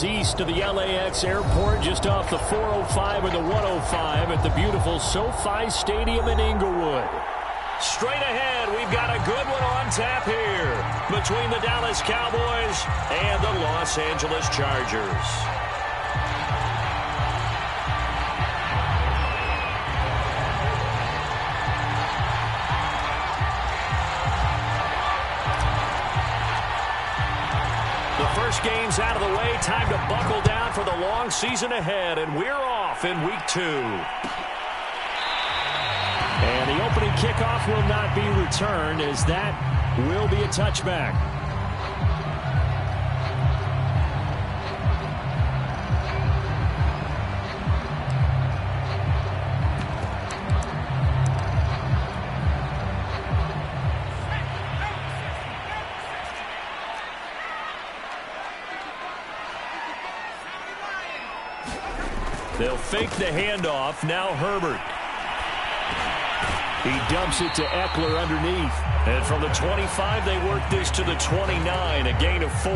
East of the LAX airport, just off the 405 and the 105 at the beautiful SoFi Stadium in Inglewood. Straight ahead, we've got a good one on tap here between the Dallas Cowboys and the Los Angeles Chargers. First game's out of the way. Time to buckle down for the long season ahead, and we're off in week 2. And the opening kickoff will not be returned, as that will be a touchback. They'll fake the handoff. Now Herbert. He dumps it to Eckler underneath. And from the 25, they work this to the 29, a gain of 4.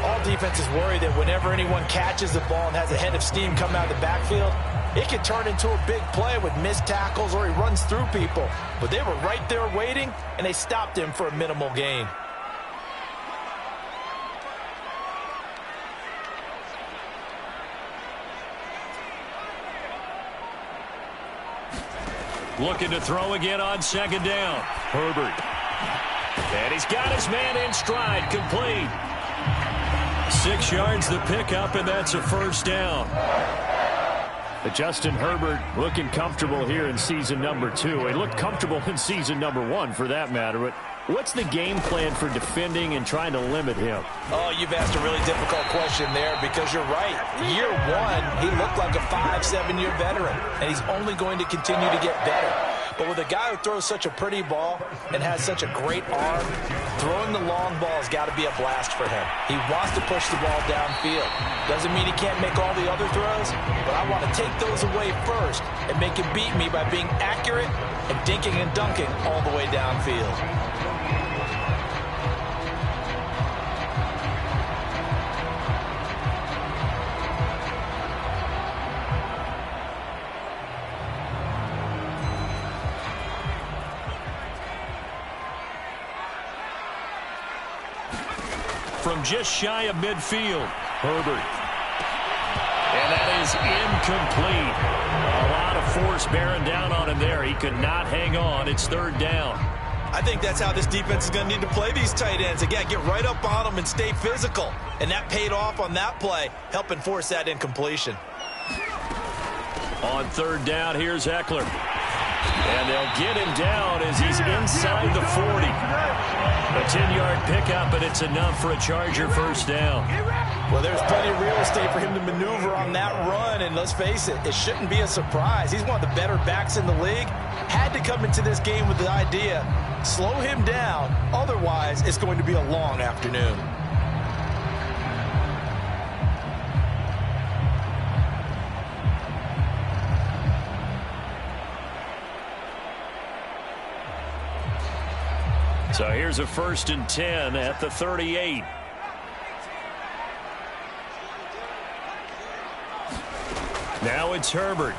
All defenses worry that whenever anyone catches the ball and has a head of steam come out of the backfield, it can turn into a big play with missed tackles or he runs through people. But they were right there waiting, and they stopped him for a minimal gain. Looking to throw again on second down. Herbert. And he's got his man in stride, complete. 6 yards the pickup, and that's a first down. Justin Herbert looking comfortable here in season number 2. He looked comfortable in season number 1 for that matter. But what's the game plan for defending and trying to limit him? Oh, you've asked a really difficult question there, because you're right. Year 1, he looked like a 5-7-year veteran, and he's only going to continue to get better. But with a guy who throws such a pretty ball and has such a great arm, throwing the long ball has got to be a blast for him. He wants to push the ball downfield. Doesn't mean he can't make all the other throws, but I want to take those away first and make him beat me by being accurate and dinking and dunking all the way downfield. From just shy of midfield, Herbert. And that is incomplete. A lot of force bearing down on him there. He could not hang on. It's third down. I think that's how this defense is going to need to play these tight ends. Again, get right up on them and stay physical. And that paid off on that play, helping force that incompletion. On third down, here's Eckler. And they'll get him down as he's inside the 40. A 10-yard pickup, and it's enough for a Charger first down. Well, there's plenty of real estate for him to maneuver on that run, and let's face it, it shouldn't be a surprise. He's one of the better backs in the league. Had to come into this game with the idea, slow him down, otherwise it's going to be a long afternoon. So here's a 1st and 10 at the 38. Now it's Herbert.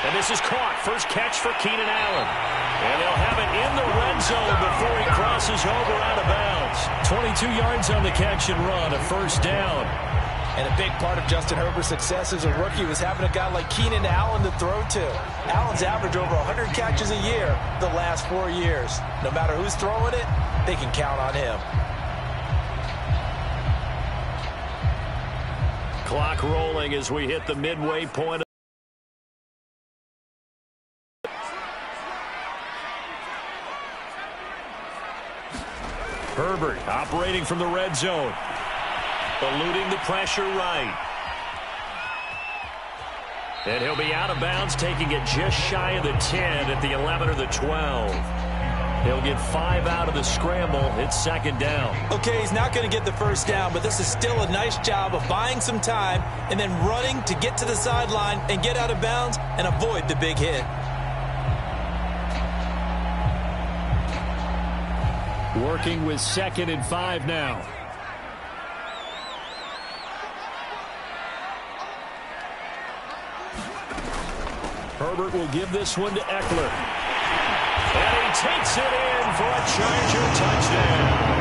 And this is caught. First catch for Keenan Allen. And they'll have it in the red zone before he crosses over out of bounds. 22 yards on the catch and run, a first down. And a big part of Justin Herbert's success as a rookie was having a guy like Keenan Allen to throw to. Allen's averaged over 100 catches a year the last 4 years. No matter who's throwing it, they can count on him. Clock rolling as we hit the midway point. Herbert operating from the red zone. Eluding the pressure right. And he'll be out of bounds, taking it just shy of the 10 at the 11 or the 12. He'll get 5 out of the scramble. It's second down. Okay, he's not going to get the first down, but this is still a nice job of buying some time and then running to get to the sideline and get out of bounds and avoid the big hit. working with 2nd and 5 now. Herbert will give this one to Eckler. And he takes it in for a Charger touchdown.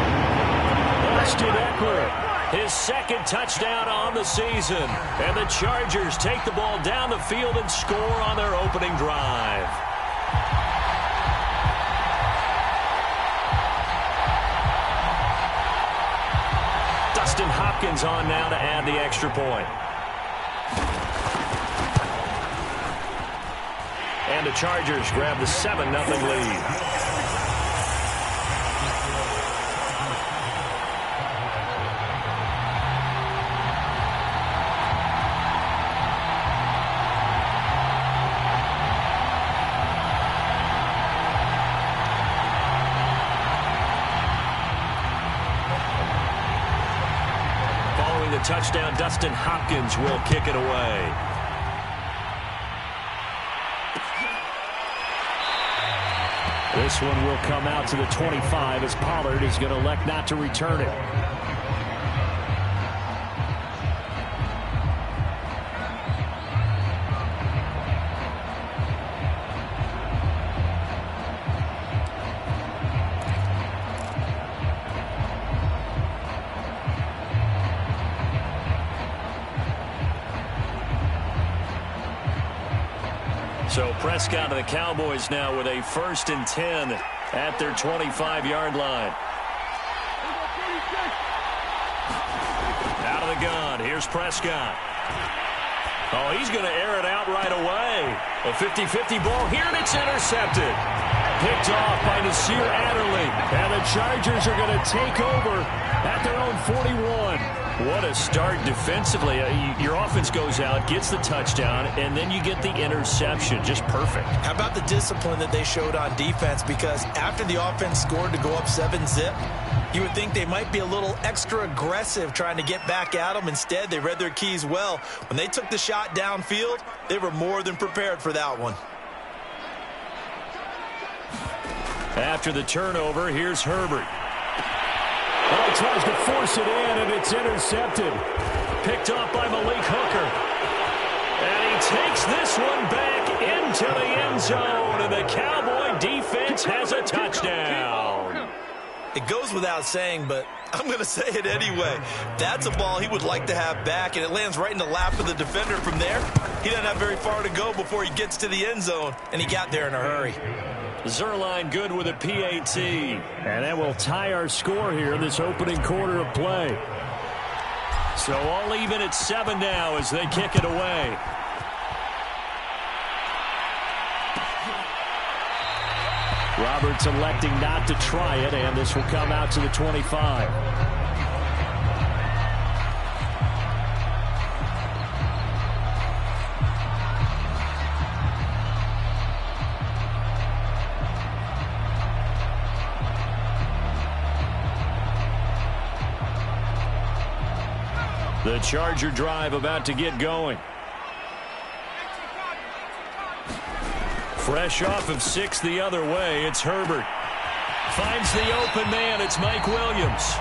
Austin Eckler, his 2nd touchdown on the season. And the Chargers take the ball down the field and score on their opening drive. Dustin Hopkins on now to add the extra point. And the Chargers grab the 7-0 lead. Following the touchdown, Dustin Hopkins will kick it away. This one will come out to the 25 as Pollard is going to elect not to return it. So Prescott and the Cowboys now with a 1st and 10 at their 25-yard line. Out of the gun. Here's Prescott. Oh, he's going to air it out right away. A 50-50 ball here, and it's intercepted. Picked off by Nasir Adderley. And the Chargers are going to take over at their own 41. What a start defensively. Your offense goes out, gets the touchdown, and then you get the interception. Just perfect. How about the discipline that they showed on defense? Because after the offense scored to go up 7-zip, you would think they might be a little extra aggressive trying to get back at them. Instead, they read their keys well. When they took the shot downfield, they were more than prepared for that one. After the turnover, here's Herbert. Oh, he tries to force it in, and it's intercepted. Picked off by Malik Hooker. And he takes this one back into the end zone, and the Cowboy defense has a touchdown. It goes without saying, but I'm going to say it anyway. That's a ball he would like to have back, and it lands right in the lap of the defender from there. He doesn't have very far to go before he gets to the end zone, and he got there in a hurry. Zerline good with a PAT. And that will tie our score here in this opening quarter of play. So all even at 7 now as they kick it away. Roberts electing not to try it, and this will come out to the 25. The Charger drive about to get going. Fresh off of 6 the other way, it's Herbert. Finds the open man, it's Mike Williams.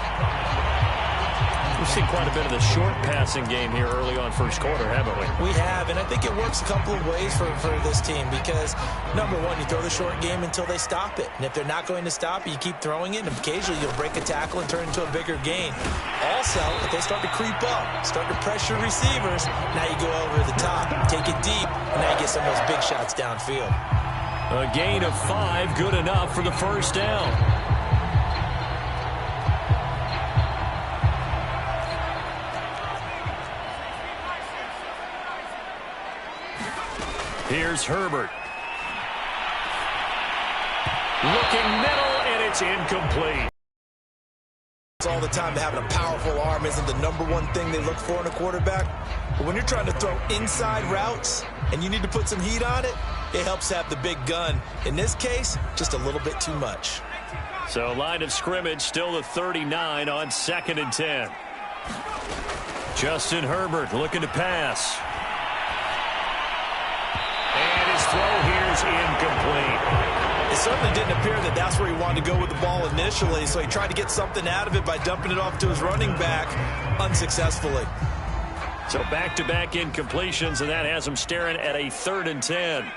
We've seen quite a bit of the short passing game here early on first quarter, haven't we? We have, and I think it works a couple of ways for this team because, number one, you throw the short game until they stop it. And if they're not going to stop it, you keep throwing it, and occasionally you'll break a tackle and turn it into a bigger gain. Also, if they start to creep up, start to pressure receivers, now you go over the top, take it deep, and now you get some of those big shots downfield. A gain of 5, good enough for the first down. Here's Herbert. Looking middle, and it's incomplete. All the time that having a powerful arm isn't the number one thing they look for in a quarterback. But when you're trying to throw inside routes and you need to put some heat on it, it helps have the big gun. In this case, just a little bit too much. So line of scrimmage still the 39 on 2nd and 10. Justin Herbert looking to pass. And his throw here is incomplete. It certainly didn't appear that that's where he wanted to go with the ball initially, so he tried to get something out of it by dumping it off to his running back unsuccessfully. So back-to-back incompletions, and that has him staring at a 3rd and 10.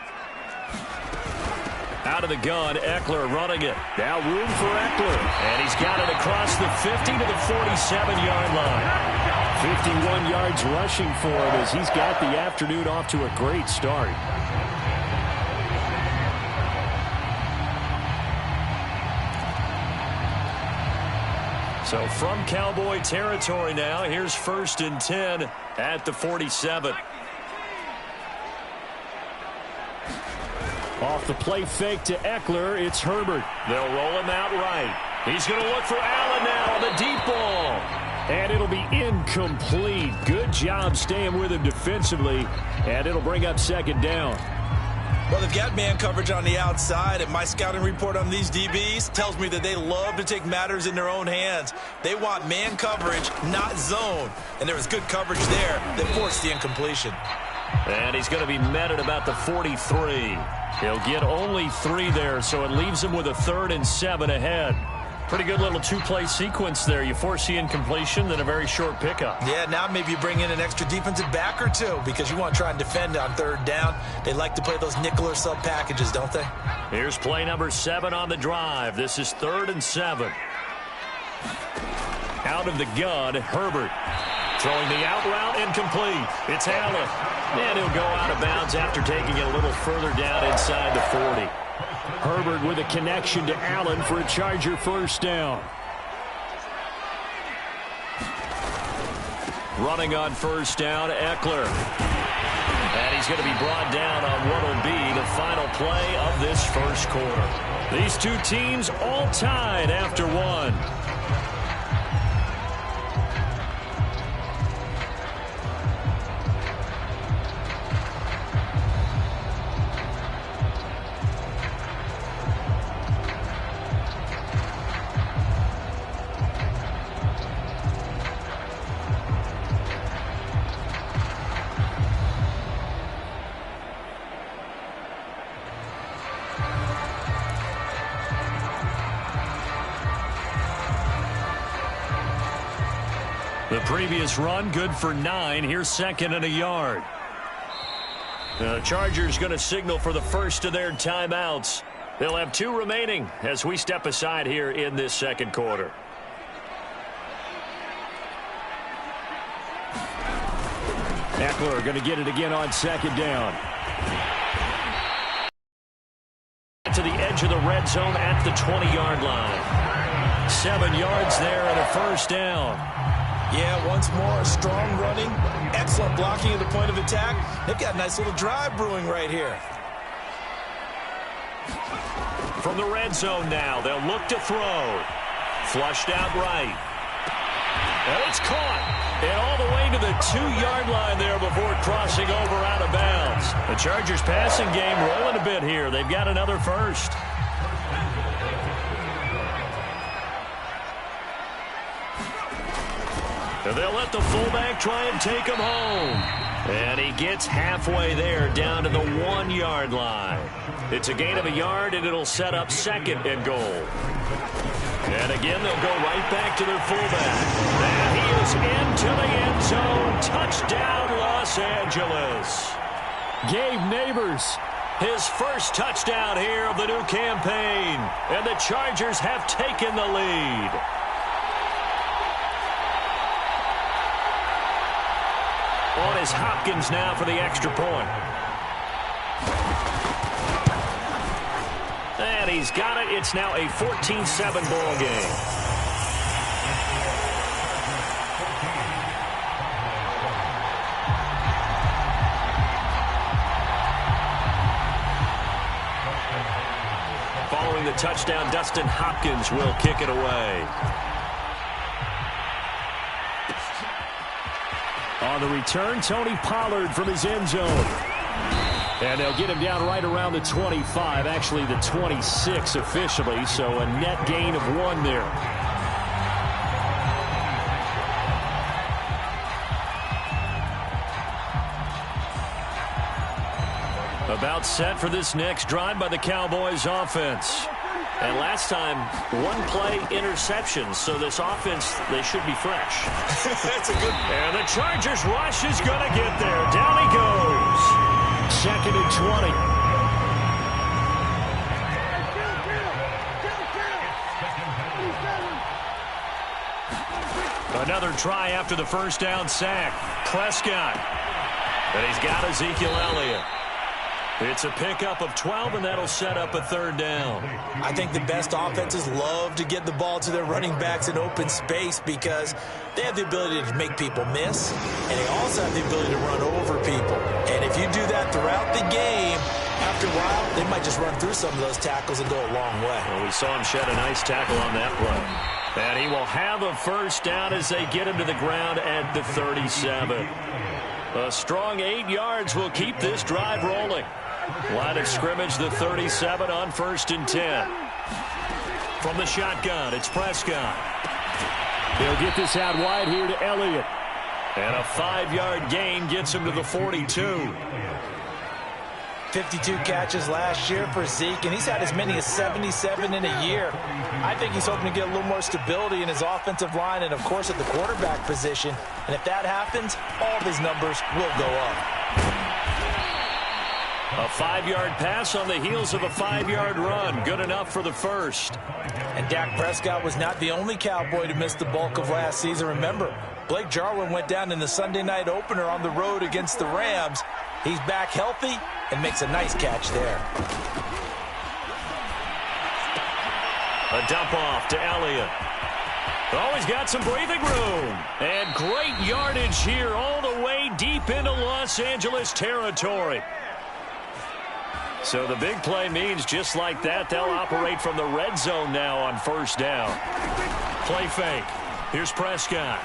Out of the gun, Eckler running it. Now room for Eckler. And he's got it across the 50 to the 47-yard line. 51 yards rushing for him as he's got the afternoon off to a great start. So from Cowboy territory now, here's 1st and 10 at the 47. Off the play fake to Eckler, it's Herbert. They'll roll him out right. He's going to look for Allen now on the deep ball. And it'll be incomplete. Good job staying with him defensively, and it'll bring up 2nd down. Well, they've got man coverage on the outside, and my scouting report on these DBs tells me that they love to take matters in their own hands. They want man coverage, not zone. And there was good coverage there that forced the incompletion. And he's going to be met at about the 43. He'll get only 3 there, so it leaves him with a 3rd and 7 ahead. Pretty good little 2-play sequence there. You force the incompletion, then a very short pickup. Yeah, now maybe you bring in an extra defensive back or 2 because you want to try and defend on 3rd down. They like to play those nickel or sub packages, don't they? Here's play number 7 on the drive. This is 3rd and 7. Out of the gun, Herbert. Throwing the out route, incomplete. It's Allen. And he'll go out of bounds after taking it a little further down inside the 40. Herbert with a connection to Allen for a Charger 1st down. Running on 1st down, Eckler. And he's going to be brought down on what will be the final play of this 1st quarter. These 2 teams all tied after 1. The previous run, good for 9. Here's 2nd and a yard. The Chargers going to signal for the first of their timeouts. They'll have 2 remaining as we step aside here in this 2nd quarter. Eckler going to get it again on 2nd down. To the edge of the red zone at the 20-yard line. 7 yards there and a 1st down. Yeah, once more, strong running, excellent blocking at the point of attack. They've got a nice little drive brewing right here. From the red zone now, they'll look to throw. Flushed out right. And it's caught. And all the way to the 2-yard line there before crossing over out of bounds. The Chargers passing game rolling a bit here. They've got another 1st. And they'll let the fullback try and take him home. And he gets halfway there down to the 1-yard line. It's a gain of a yard, and it'll set up 2nd and goal. And again, they'll go right back to their fullback. And he is into the end zone. Touchdown, Los Angeles. Gabe Neighbors, his 1st touchdown here of the new campaign. And the Chargers have taken the lead. On is Hopkins now for the extra point. And he's got it. It's now a 14-7 ball game. Following the touchdown, Dustin Hopkins will kick it away. On the return, Tony Pollard from his end zone. And they'll get him down right around the 25, actually the 26 officially, so a net gain of 1 there. A About set for this next drive by the Cowboys offense. And last time, one-play interceptions, so this offense, they should be fresh. That's a good... And the Chargers rush is going to get there. Down he goes. 2nd and 20. Another try after the first down sack. Prescott. And he's got Ezekiel Elliott. It's a pickup of 12, and that'll set up a 3rd down. I think the best offenses love to get the ball to their running backs in open space because they have the ability to make people miss, and they also have the ability to run over people. And if you do that throughout the game, after a while, they might just run through some of those tackles and go a long way. Well, we saw him shed a nice tackle on that play. And he will have a 1st down as they get him to the ground at the 37. A strong 8 yards will keep this drive rolling. Line of scrimmage, the 37 on 1st and 10. From the shotgun, it's Prescott. He'll get this out wide here to Elliott. And a 5-yard gain gets him to the 42. 52 catches last year for Zeke, and he's had as many as 77 in a year. I think he's hoping to get a little more stability in his offensive line and, of course, at the quarterback position. And if that happens, all of his numbers will go up. A 5-yard pass on the heels of a 5-yard run. Good enough for the 1st. And Dak Prescott was not the only Cowboy to miss the bulk of last season. Remember, Blake Jarwin went down in the Sunday night opener on the road against the Rams. He's back healthy and makes a nice catch there. A dump off to Elliott. Oh, he's got some breathing room. And great yardage here all the way deep into Los Angeles territory. So the big play means just like that, they'll operate from the red zone now on 1st down. Play fake. Here's Prescott.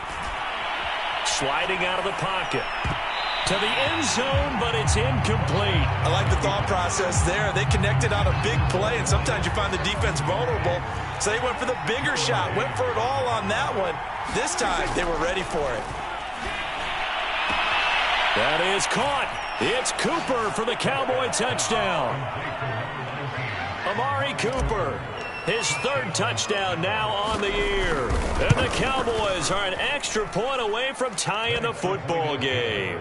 Sliding out of the pocket. To the end zone, but it's incomplete. I like the thought process there. They connected on a big play, and sometimes you find the defense vulnerable. So they went for the bigger shot, went for it all on that one. This time, they were ready for it. That is caught. It's Cooper for the Cowboy touchdown. Amari Cooper, his 3rd touchdown now on the year. And the Cowboys are an extra point away from tying the football game.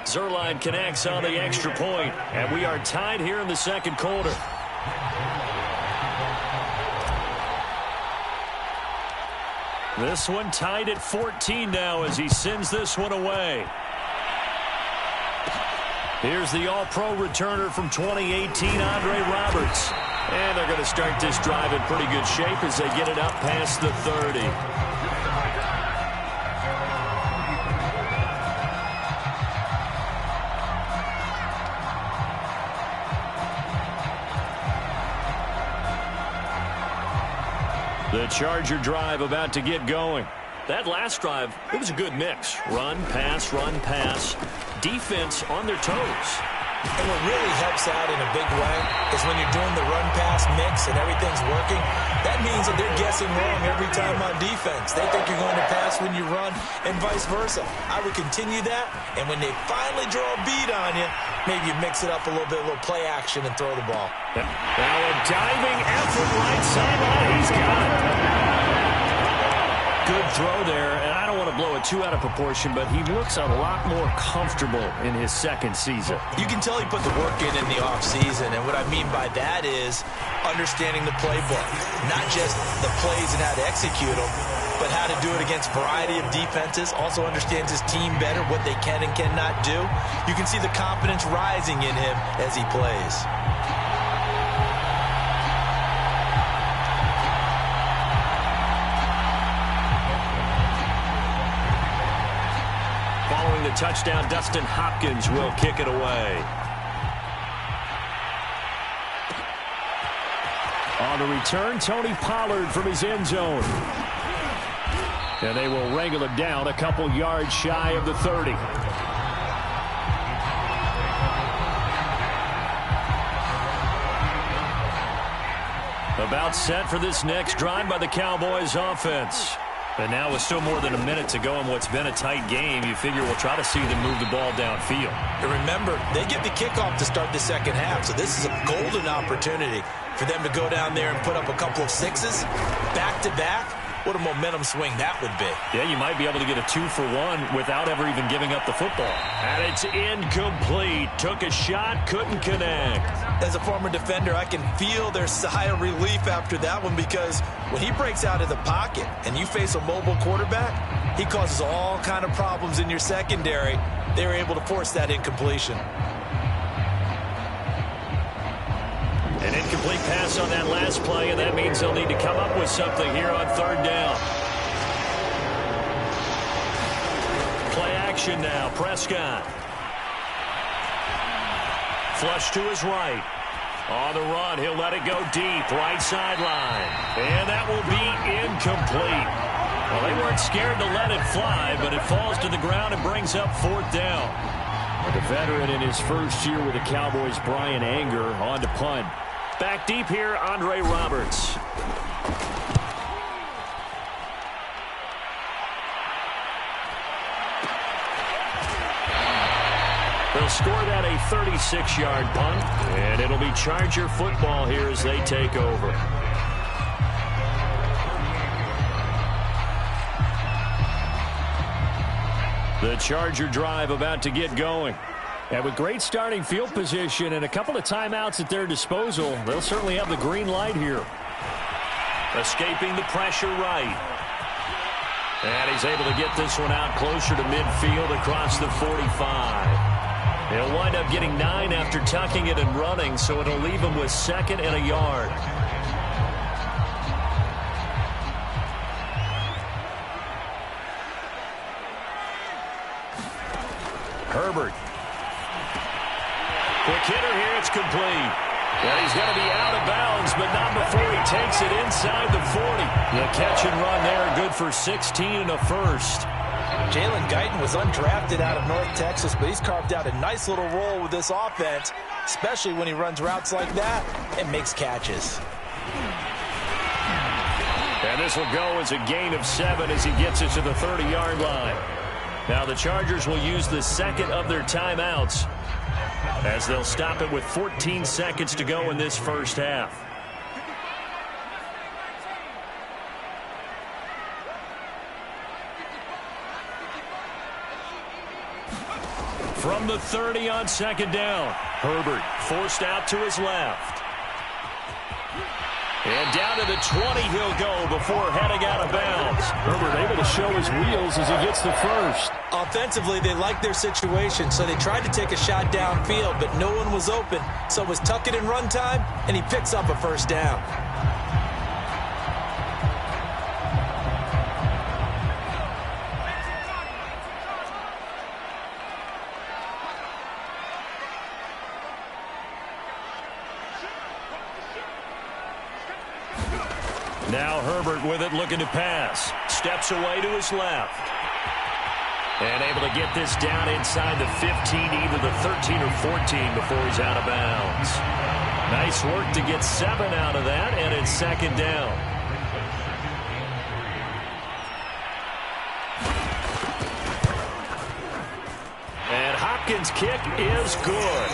Zuerlein connects on the extra point, and we are tied here in the 2nd quarter. This one tied at 14 now as he sends this one away. Here's the All-Pro returner from 2018, Andre Roberts. And they're going to start this drive in pretty good shape as they get it up past the 30. The Charger drive about to get going. That last drive, it was a good mix. Run, pass, defense on their toes. And what really helps out in a big way is when you're doing the run-pass mix and everything's working, that means that they're guessing wrong every time on defense. They think you're going to pass when you run and vice versa. I would continue that, and when they finally draw a beat on you, maybe you mix it up a little bit, a little play action and throw the ball. Now a diving effort right sideline. He's got it. Good throw there, and I don't want to blow it too out of proportion, but he looks a lot more comfortable in his 2nd season. You can tell he put the work in the offseason, and what I mean by that is understanding the playbook. Not just the plays and how to execute them, but how to do it against a variety of defenses. Also understands his team better, what they can and cannot do. You can see the confidence rising in him as he plays. Following the touchdown, Dustin Hopkins will kick it away. On the return, Tony Pollard from his end zone. And they will wrangle it down a couple yards shy of the 30. About set for this next drive by the Cowboys offense. But now with still more than a minute to go in what's been a tight game, you figure we'll try to see them move the ball downfield. And remember, they get the kickoff to start the second half, so this is a golden opportunity for them to go down there and put up a couple of sixes back-to-back. What a momentum swing that would be. Yeah, you might be able to get a 2-for-1 without ever even giving up the football. And it's incomplete. Took a shot, couldn't connect. As a former defender, I can feel their sigh of relief after that one, because when he breaks out of the pocket and you face a mobile quarterback, he causes all kind of problems in your secondary. They were able to force that incompletion. An incomplete pass on that last play, and that means they'll need to come up with something here on third down. Play action now. Prescott. Flush to his right. On the run, he'll let it go deep. Right sideline. And that will be incomplete. Well, they weren't scared to let it fly, but it falls to the ground and brings up fourth down. The veteran in his first year with the Cowboys, Brian Anger, on to punt. Back deep here, Andre Roberts. They'll score that a 36-yard punt, and it'll be Charger football here as they take over. The Charger drive about to get going. And with great starting field position and a couple of timeouts at their disposal, they'll certainly have the green light here. Escaping the pressure right. And he's able to get this one out closer to midfield across the 45. He'll wind up getting 9 after tucking it and running, so it'll leave him with second and a yard. Herbert. Quick hitter here, it's complete. And he's going to be out of bounds, but not before he takes it inside the 40. The catch and run there, good for 16 and a first. Jalen Guyton was undrafted out of North Texas, but he's carved out a nice little role with this offense, especially when he runs routes like that and makes catches. And this will go as a gain of 7 as he gets it to the 30-yard line. Now the Chargers will use the second of their timeouts, as they'll stop it with 14 seconds to go in this first half. From the 30 on second down, Herbert forced out to his left. And down to the 20 he'll go before heading out of bounds. Herbert able to show his wheels as he gets the first. Offensively, they liked their situation, so they tried to take a shot downfield, but no one was open. So it was tuck it in run time, and he picks up a first down. Now Herbert with it, looking to pass. Steps away to his left. And able to get this down inside the 15, either the 13 or 14 before he's out of bounds. Nice work to get 7 out of that, and it's second down. And Hopkins' kick is good.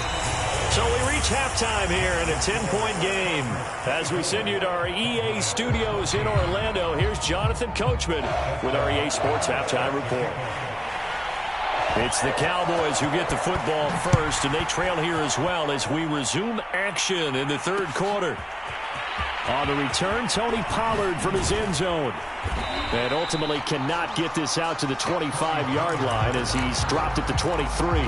So we reach halftime here in a 10-point game. As we send you to our EA studios in Orlando, here's Jonathan Coachman with our EA Sports Halftime Report. It's the Cowboys who get the football first, and they trail here as well as we resume action in the third quarter. On the return, Tony Pollard from his end zone. And ultimately cannot get this out to the 25-yard line as he's dropped at the 23.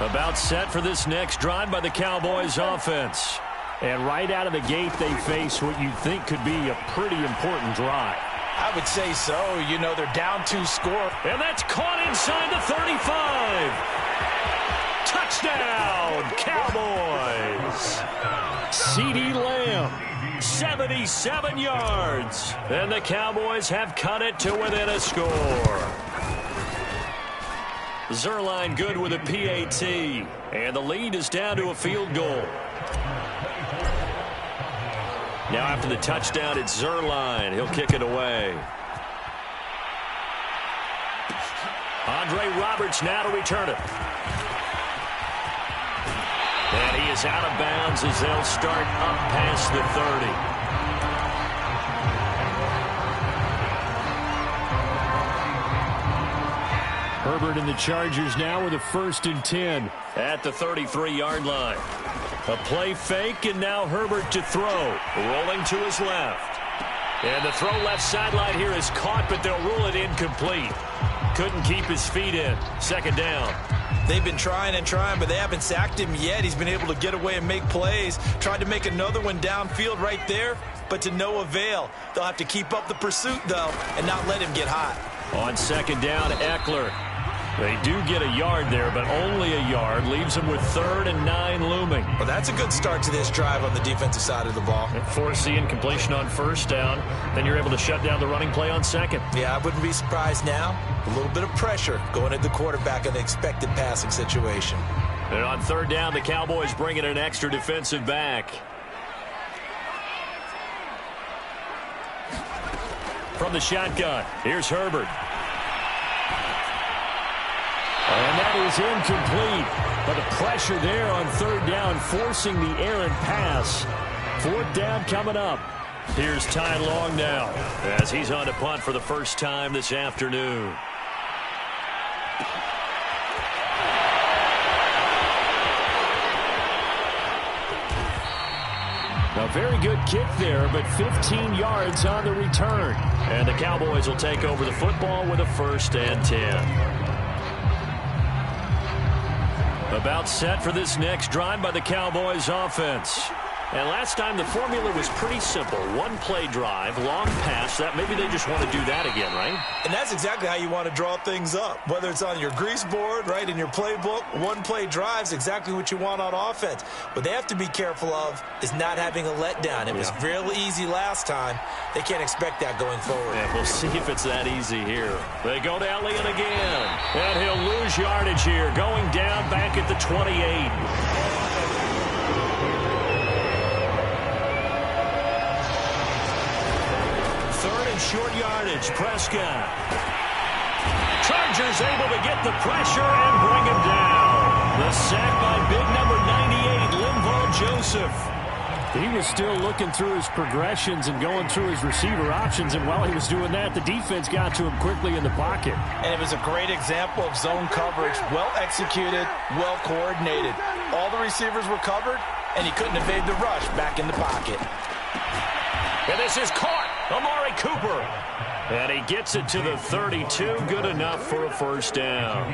About set for this next drive by the Cowboys offense. And right out of the gate, they face what you think could be a pretty important drive. I would say so. You know, they're down 2 score. And that's caught inside the 35. Touchdown, Cowboys. CeeDee Lamb, 77 yards. And the Cowboys have cut it to within a score. Zerline good with a PAT. And the lead is down to a field goal. Now after the touchdown, it's Zerline. He'll kick it away. Andre Roberts now to return it. And he is out of bounds as they'll start up past the 30. Herbert and the Chargers now with a 1st and 10 at the 33-yard line. A play fake, and now Herbert to throw. Rolling to his left. And the throw left sideline here is caught, but they'll rule it incomplete. Couldn't keep his feet in. 2nd down. They've been trying and trying, but they haven't sacked him yet. He's been able to get away and make plays. Tried to make another one downfield right there, but to no avail. They'll have to keep up the pursuit, though, and not let him get hot. On 2nd down, Eckler. They do get a yard there, but only a yard. Leaves them with 3rd and 9 looming. Well, that's a good start to this drive on the defensive side of the ball. Force the incompletion on 1st down. Then you're able to shut down the running play on 2nd. Yeah, I wouldn't be surprised now. A little bit of pressure going at the quarterback in the expected passing situation. And on 3rd down, the Cowboys bring in an extra defensive back. From the shotgun, here's Herbert. And that is incomplete. But the pressure there on 3rd down, forcing the errant pass. 4th down coming up. Here's Ty Long now, as he's on to punt for the first time this afternoon. A very good kick there, but 15 yards on the return. And the Cowboys will take over the football with a 1st and 10. About set for this next drive by the Cowboys offense. And last time the formula was pretty simple. 1-play drive, long pass. That maybe they just want to do that again, right? And that's exactly how you want to draw things up. Whether it's on your grease board, right, in your playbook, 1-play drive's exactly what you want on offense. What they have to be careful of is not having a letdown. It was real easy last time. They can't expect that going forward. Yeah, we'll see if it's that easy here. They go to Elliott again. And he'll lose yardage here, going down back at the 28. Short yardage, Prescott. Chargers able to get the pressure and bring him down. The sack by big number 98, Linval Joseph. He was still looking through his progressions and going through his receiver options, and while he was doing that, the defense got to him quickly in the pocket. And it was a great example of zone coverage, well executed, well coordinated. All the receivers were covered, and he couldn't evade the rush back in the pocket. And this is caught. Amari Cooper. And he gets it to the 32. Good enough for a 1st down.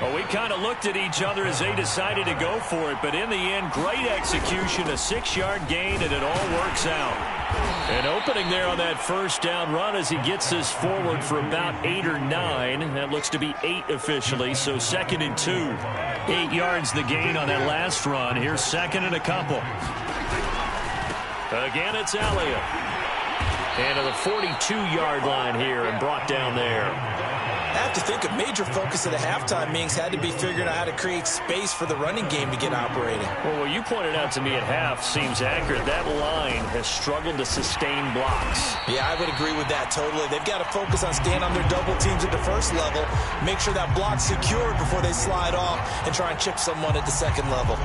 Well, we kind of looked at each other as they decided to go for it. But in the end, great execution, a 6-yard gain, and it all works out. An opening there on that 1st down run as he gets this forward for about 8 or 9. That looks to be 8 officially, so 2nd and 2. 8 yards the gain on that last run. Here's 2nd and a couple. Again, it's Elliott. And to the 42-yard line here and brought down there. I have to think a major focus of the halftime meetings had to be figuring out how to create space for the running game to get operating. Well, what you pointed out to me at half seems accurate. That line has struggled to sustain blocks. Yeah, I would agree with that totally. They've got to focus on staying on their double teams at the 1st level, make sure that block's secured before they slide off and try and chip someone at the 2nd level.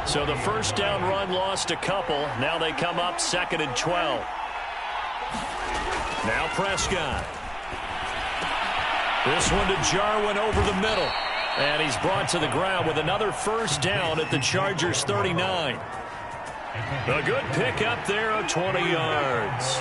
So the 1st down run lost a couple. Now they come up 2nd and 12. Now Prescott. This one to Jarwin over the middle. And he's brought to the ground with another 1st down at the Chargers 39. A good pickup there of 20 yards.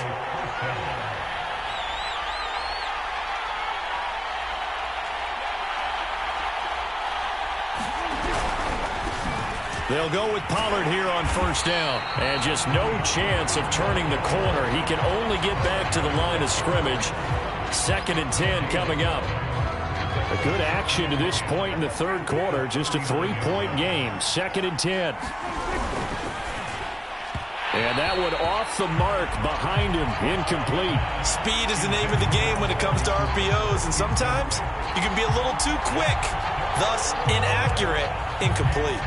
They'll go with Pollard here on 1st down. And just no chance of turning the corner. He can only get back to the line of scrimmage. 2nd and 10 coming up. A good action to this point in the 3rd quarter. Just a 3-point game. 2nd and 10. And that one off the mark behind him, incomplete. Speed is the name of the game when it comes to RPOs, and sometimes you can be a little too quick, thus inaccurate, incomplete.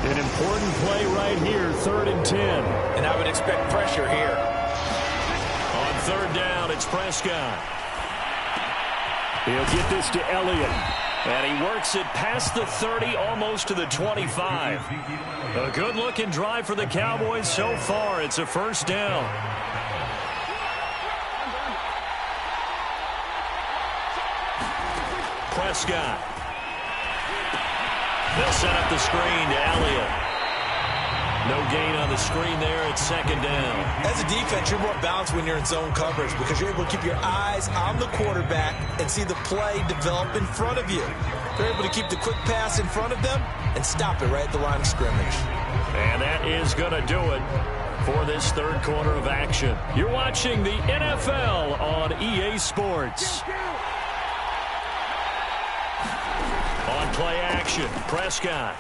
An important play right here, 3rd and 10. And I would expect pressure here. On 3rd down, it's Prescott. He'll get this to Elliott. And he works it past the 30, almost to the 25. A good-looking drive for the Cowboys so far. It's a 1st down. Prescott. They'll set up the screen to Elliott. No gain on the screen there. It's 2nd down. As a defense, you're more balanced when you're in zone coverage because you're able to keep your eyes on the quarterback and see the play develop in front of you. They're able to keep the quick pass in front of them and stop it right at the line of scrimmage. And that is going to do it for this 3rd quarter of action. You're watching the NFL on EA Sports. On play action, Prescott.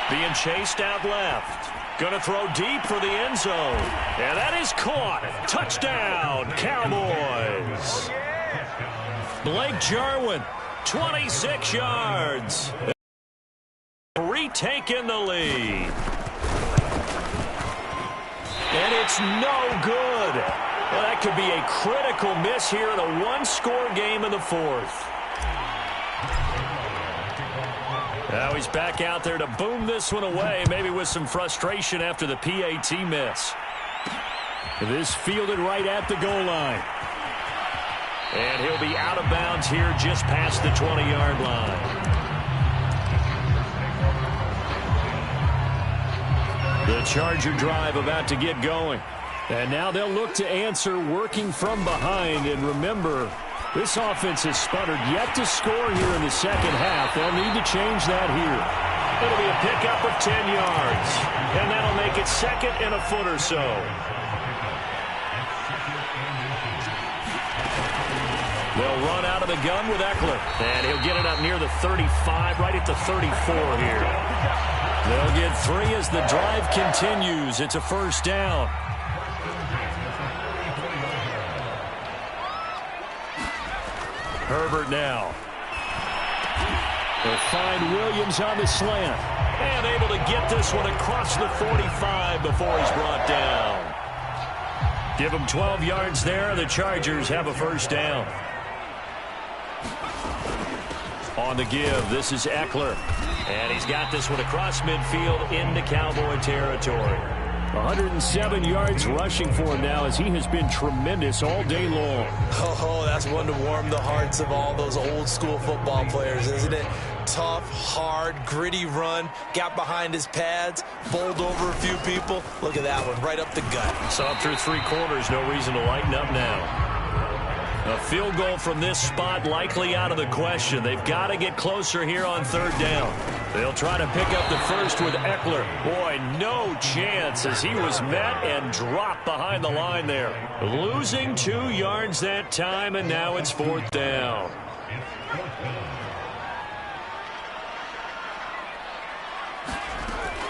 Being chased out left. Going to throw deep for the end zone. And that is caught. Touchdown, Cowboys. Blake Jarwin, 26 yards. Retaking the lead. And it's no good. Well, that could be a critical miss here in a one-score game in the 4th. Now he's back out there to boom this one away, maybe with some frustration after the PAT miss. This fielded right at the goal line. And he'll be out of bounds here just past the 20-yard line. The Charger drive about to get going. And now they'll look to answer working from behind. And remember, this offense has sputtered yet to score here in the 2nd half. They'll need to change that here. It'll be a pickup of 10 yards. And that'll make it 2nd and a foot or so. They'll run out of the gun with Eckler. And he'll get it up near the 35, right at the 34 here. They'll get 3 as the drive continues. It's a 1st down. Herbert now. They'll find Williams on the slant. And able to get this one across the 45 before he's brought down. Give him 12 yards there. The Chargers have a 1st down. On the give, this is Eckler. And he's got this one across midfield into Cowboy territory. 107 yards rushing for him now as he has been tremendous all day long. Oh, that's one to warm the hearts of all those old school football players, isn't it? Tough, hard, gritty run, got behind his pads, bowled over a few people. Look at that one, right up the gut. So up through 3 quarters, no reason to lighten up now. A field goal from this spot likely out of the question. They've got to get closer here on 3rd down. They'll try to pick up the first with Eckler. Boy, no chance as he was met and dropped behind the line there. Losing 2 yards that time, and now it's 4th down.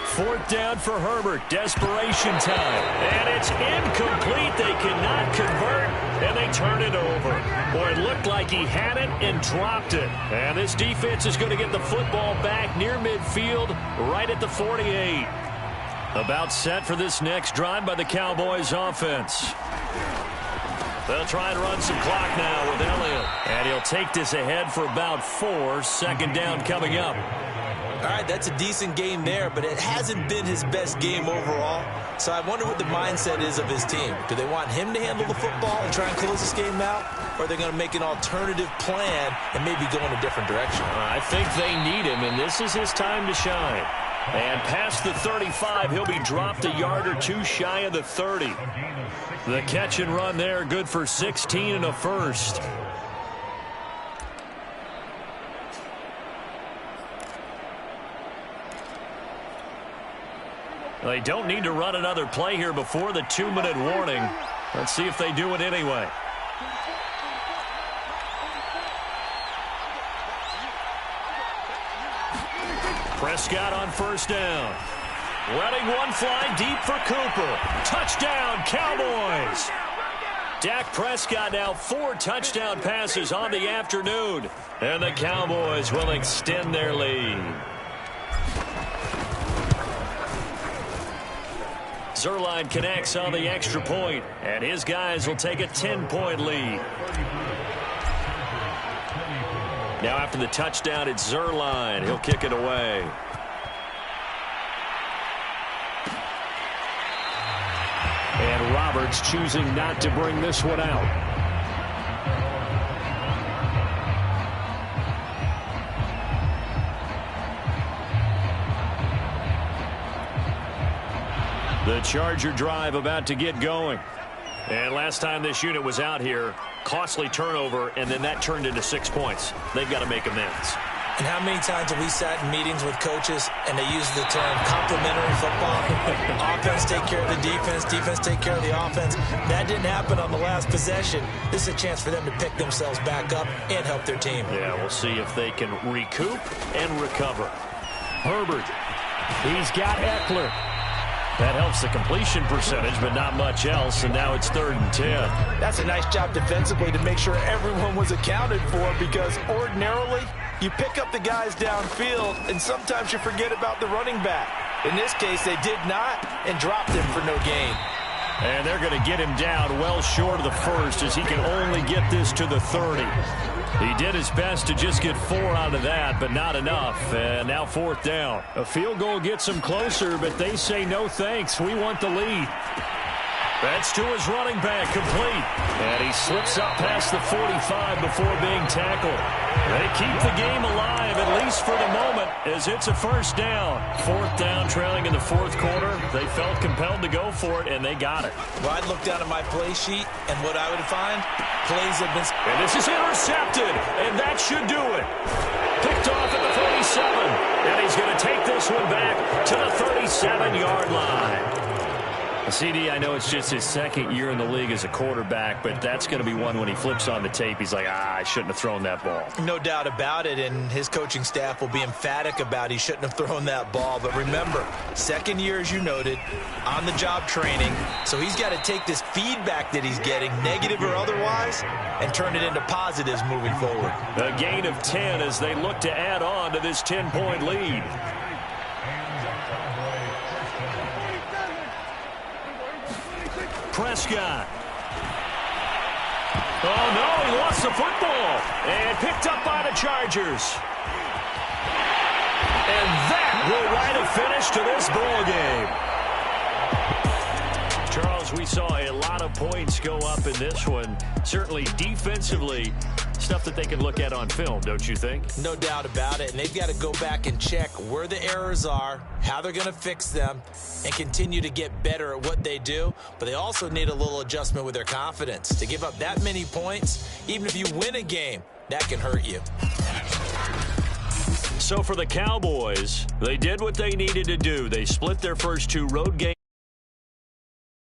Fourth down for Herbert. Desperation time. And it's incomplete. They cannot convert, and they turn it over. Boy, it looked like he had it and dropped it. And this defense is going to get the football back near midfield, right at the 48. About set for this next drive by the Cowboys offense. They'll try and run some clock now with Elliott. And he'll take this ahead for about 4. Second down coming up. All right, that's a decent game there, but it hasn't been his best game overall. So I wonder what the mindset is of his team. Do they want him to handle the football and try and close this game out? Or are they going to make an alternative plan and maybe go in a different direction? I think they need him, and this is his time to shine. And past the 35, he'll be dropped a yard or 2 shy of the 30. The catch and run there, good for 16 and a first. They don't need to run another play here before the 2-minute warning. Let's see if they do it anyway. Prescott on first down. Running one fly deep for Cooper. Touchdown, Cowboys. Dak Prescott now 4 touchdown passes on the afternoon. And the Cowboys will extend their lead. Zerline connects on the extra point, and his guys will take a 10-point lead. Now after the touchdown, it's Zerline. He'll kick it away. And Roberts choosing not to bring this one out. The Charger drive about to get going. And last time this unit was out here, costly turnover, and then that turned into 6 points. They've got to make amends. And how many times have we sat in meetings with coaches and they use the term complementary football? Offense take care of the defense, defense take care of the offense. That didn't happen on the last possession. This is a chance for them to pick themselves back up and help their team. Yeah, we'll see if they can recoup and recover. Herbert, he's got Eckler. That helps the completion percentage, but not much else, and now it's 3rd and 10. That's a nice job defensively to make sure everyone was accounted for, because ordinarily you pick up the guys downfield, and sometimes you forget about the running back. In this case, they did not and dropped him for no gain. And they're going to get him down well short of the first, as he can only get this to the 30. He did his best to just get 4 out of that, but not enough. And now 4th down. A field goal gets them closer, but they say no thanks. We want the lead. That's to his running back, complete. And he slips up past the 45 before being tackled. They keep the game alive, at least for the moment, as it's a 1st down. 4th down, trailing in the 4th quarter. They felt compelled to go for it, and they got it. Well, I'd look down at my play sheet, and what I would find, plays have been... And this is intercepted, and that should do it. Picked off at the 37, and he's going to take this one back to the 37-yard line. CD, I know it's just his 2nd year in the league as a quarterback, but that's going to be one when he flips on the tape. He's like, I shouldn't have thrown that ball. No doubt about it, and his coaching staff will be emphatic about he shouldn't have thrown that ball. But remember, 2nd year, as you noted, on-the-job training, so he's got to take this feedback that he's getting, negative or otherwise, and turn it into positives moving forward. A gain of 10 as they look to add on to this 10-point lead. Prescott. Oh, no, he lost the football. And picked up by the Chargers. And that will write a finish to this ball game. Charles, we saw a lot of points go up in this one. Certainly defensively, stuff that they can look at on film, don't you think? No doubt about it, and they've got to go back and check where the errors are, how they're going to fix them, and continue to get better at what they do. But they also need a little adjustment with their confidence. To give up that many points, even if you win a game, that can hurt you. So for the Cowboys, they did what they needed to do. They split their first 2 road games.